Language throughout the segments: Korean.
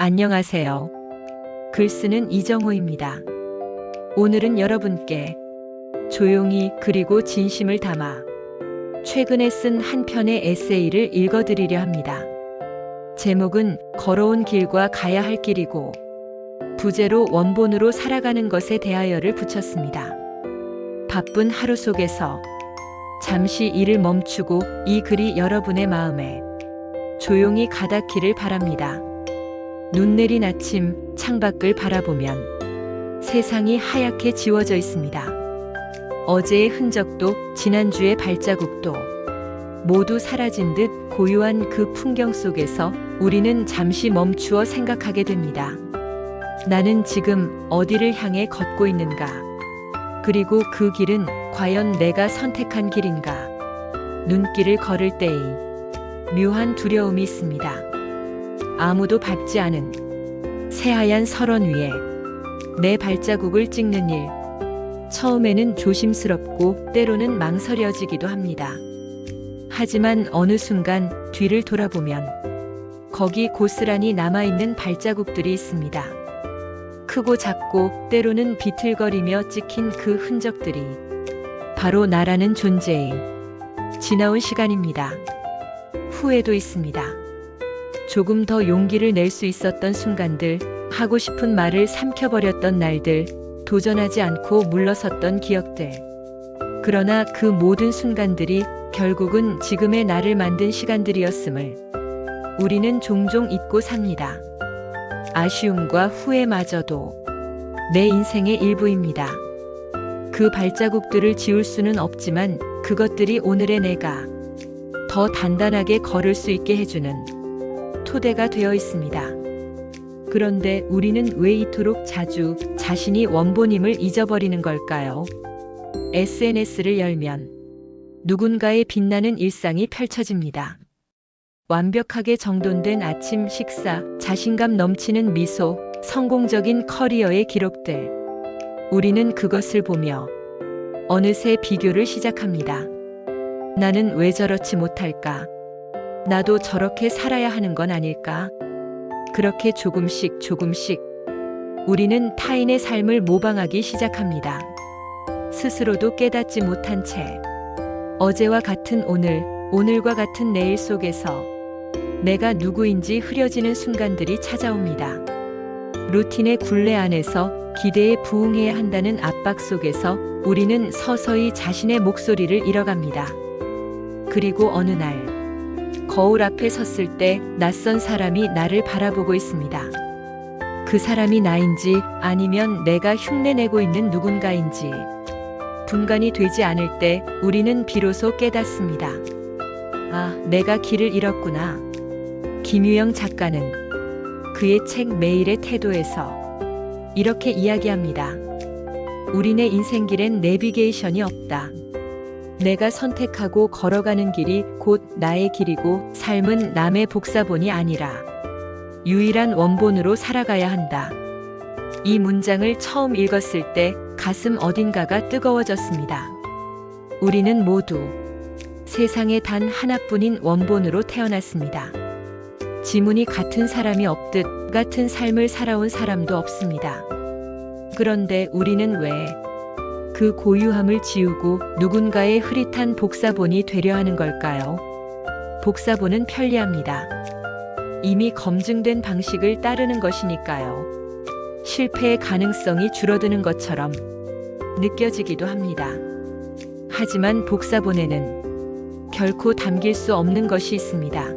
안녕하세요. 글 쓰는 이정호입니다. 오늘은 여러분께 조용히 그리고 진심을 담아 최근에 쓴 한 편의 에세이를 읽어드리려 합니다. 제목은 걸어온 길과 가야 할 길이고 부제로 원본으로 살아가는 것에 대하여를 붙였습니다. 바쁜 하루 속에서 잠시 일을 멈추고 이 글이 여러분의 마음에 조용히 가닿기를 바랍니다. 눈 내린 아침 창밖을 바라보면 세상이 하얗게 지워져 있습니다. 어제의 흔적도 지난주의 발자국도 모두 사라진 듯 고요한 그 풍경 속에서 우리는 잠시 멈추어 생각하게 됩니다. 나는 지금 어디를 향해 걷고 있는가? 그리고 그 길은 과연 내가 선택한 길인가? 눈길을 걸을 때의 묘한 두려움이 있습니다. 아무도 밟지 않은 새하얀 설원 위에 내 발자국을 찍는 일. 처음에는 조심스럽고 때로는 망설여지기도 합니다. 하지만 어느 순간 뒤를 돌아보면 거기 고스란히 남아있는 발자국들이 있습니다. 크고 작고 때로는 비틀거리며 찍힌 그 흔적들이 바로 나라는 존재의 지나온 시간입니다. 후회도 있습니다. 조금 더 용기를 낼 수 있었던 순간들, 하고 싶은 말을 삼켜버렸던 날들, 도전하지 않고 물러섰던 기억들. 그러나 그 모든 순간들이 결국은 지금의 나를 만든 시간들이었음을 우리는 종종 잊고 삽니다. 아쉬움과 후회마저도 내 인생의 일부입니다. 그 발자국들을 지울 수는 없지만 그것들이 오늘의 내가 더 단단하게 걸을 수 있게 해주는 토대가 되어 있습니다. 그런데 우리는 왜 이토록 자주 자신이 원본임을 잊어버리는 걸까요? SNS를 열면 누군가의 빛나는 일상이 펼쳐집니다. 완벽하게 정돈된 아침 식사, 자신감 넘치는 미소, 성공적인 커리어의 기록들. 우리는 그것을 보며 어느새 비교를 시작합니다. 나는 왜 저렇지 못할까? 나도 저렇게 살아야 하는 건 아닐까? 그렇게 조금씩 우리는 타인의 삶을 모방하기 시작합니다. 스스로도 깨닫지 못한 채 어제와 같은 오늘, 오늘과 같은 내일 속에서 내가 누구인지 흐려지는 순간들이 찾아옵니다. 루틴의 굴레 안에서 기대에 부응해야 한다는 압박 속에서 우리는 서서히 자신의 목소리를 잃어갑니다. 그리고 어느 날 거울 앞에 섰을 때 낯선 사람이 나를 바라보고 있습니다. 그 사람이 나인지 아니면 내가 흉내내고 있는 누군가인지 분간이 되지 않을 때 우리는 비로소 깨닫습니다. 아, 내가 길을 잃었구나. 김유영 작가는 그의 책 매일의 태도에서 이렇게 이야기합니다. 우리네 인생길엔 내비게이션이 없다. 내가 선택하고 걸어가는 길이 곧 나의 길이고 삶은 남의 복사본이 아니라 유일한 원본으로 살아가야 한다. 이 문장을 처음 읽었을 때 가슴 어딘가가 뜨거워졌습니다. 우리는 모두 세상에 단 하나뿐인 원본으로 태어났습니다. 지문이 같은 사람이 없듯 같은 삶을 살아온 사람도 없습니다. 그런데 우리는 왜 그 고유함을 지우고 누군가의 흐릿한 복사본이 되려 하는 걸까요? 복사본은 편리합니다. 이미 검증된 방식을 따르는 것이니까요. 실패의 가능성이 줄어드는 것처럼 느껴지기도 합니다. 하지만 복사본에는 결코 담길 수 없는 것이 있습니다.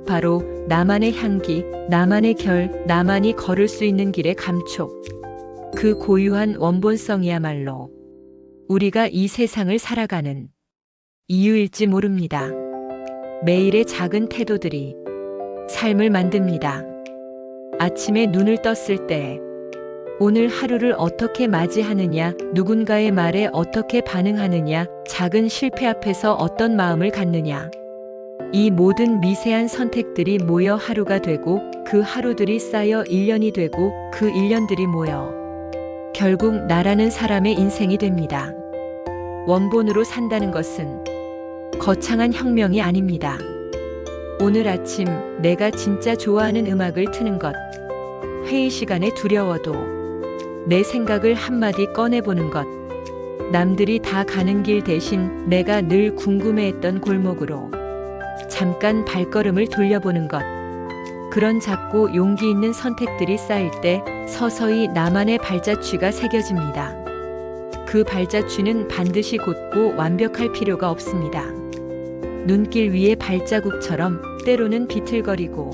바로 나만의 향기, 나만의 결, 나만이 걸을 수 있는 길의 감촉. 그 고유한 원본성이야말로 우리가 이 세상을 살아가는 이유일지 모릅니다. 매일의 작은 태도들이 삶을 만듭니다. 아침에 눈을 떴을 때 오늘 하루를 어떻게 맞이하느냐, 누군가의 말에 어떻게 반응하느냐, 작은 실패 앞에서 어떤 마음을 갖느냐. 이 모든 미세한 선택들이 모여 하루가 되고 그 하루들이 쌓여 1년이 되고 그 1년들이 모여 결국 나라는 사람의 인생이 됩니다. 원본으로 산다는 것은 거창한 혁명이 아닙니다. 오늘 아침 내가 진짜 좋아하는 음악을 트는 것. 회의 시간에 두려워도 내 생각을 한마디 꺼내보는 것. 남들이 다 가는 길 대신 내가 늘 궁금해했던 골목으로 잠깐 발걸음을 돌려보는 것. 그런 작고 용기 있는 선택들이 쌓일 때 서서히 나만의 발자취가 새겨집니다. 그 발자취는 반드시 곧고 완벽할 필요가 없습니다. 눈길 위의 발자국처럼 때로는 비틀거리고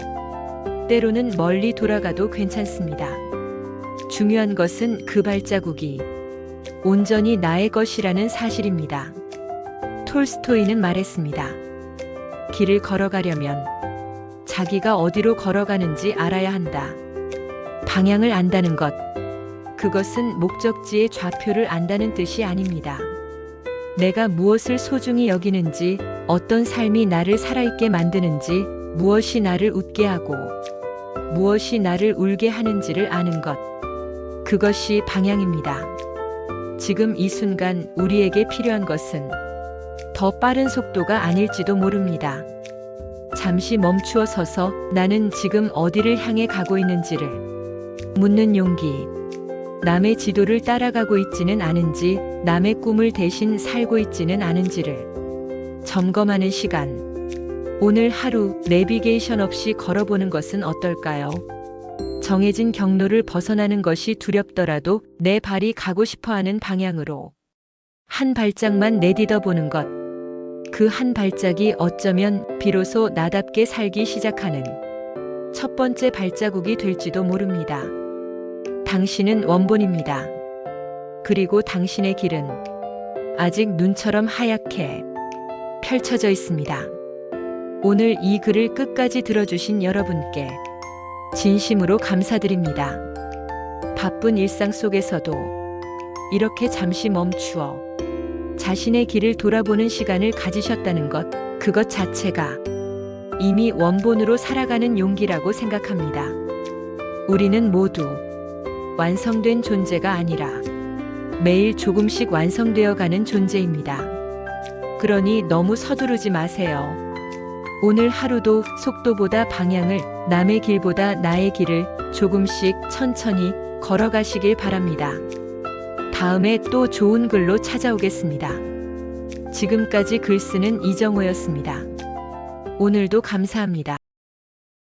때로는 멀리 돌아가도 괜찮습니다. 중요한 것은 그 발자국이 온전히 나의 것이라는 사실입니다. 톨스토이는 말했습니다. 길을 걸어가려면 자기가 어디로 걸어가는지 알아야 한다. 방향을 안다는 것, 그것은 목적지의 좌표를 안다는 뜻이 아닙니다. 내가 무엇을 소중히 여기는지, 어떤 삶이 나를 살아있게 만드는지, 무엇이 나를 웃게 하고 무엇이 나를 울게 하는지를 아는 것, 그것이 방향입니다. 지금 이 순간 우리에게 필요한 것은 더 빠른 속도가 아닐지도 모릅니다. 잠시 멈추어 서서 나는 지금 어디를 향해 가고 있는지를 묻는 용기. 남의 지도를 따라가고 있지는 않은지, 남의 꿈을 대신 살고 있지는 않은지를 점검하는 시간. 오늘 하루 내비게이션 없이 걸어보는 것은 어떨까요? 정해진 경로를 벗어나는 것이 두렵더라도 내 발이 가고 싶어하는 방향으로 한 발짝만 내딛어 보는 것. 그 한 발짝이 어쩌면 비로소 나답게 살기 시작하는 첫 번째 발자국이 될지도 모릅니다. 당신은 원본입니다. 그리고 당신의 길은 아직 눈처럼 하얗게 펼쳐져 있습니다. 오늘 이 글을 끝까지 들어주신 여러분께 진심으로 감사드립니다. 바쁜 일상 속에서도 이렇게 잠시 멈추어 자신의 길을 돌아보는 시간을 가지셨다는 것, 그것 자체가 이미 원본으로 살아가는 용기라고 생각합니다. 우리는 모두 완성된 존재가 아니라 매일 조금씩 완성되어 가는 존재입니다. 그러니 너무 서두르지 마세요. 오늘 하루도 속도보다 방향을, 남의 길보다 나의 길을 조금씩 천천히 걸어가시길 바랍니다. 다음에 또 좋은 글로 찾아오겠습니다. 지금까지 글 쓰는 이정호였습니다. 오늘도 감사합니다.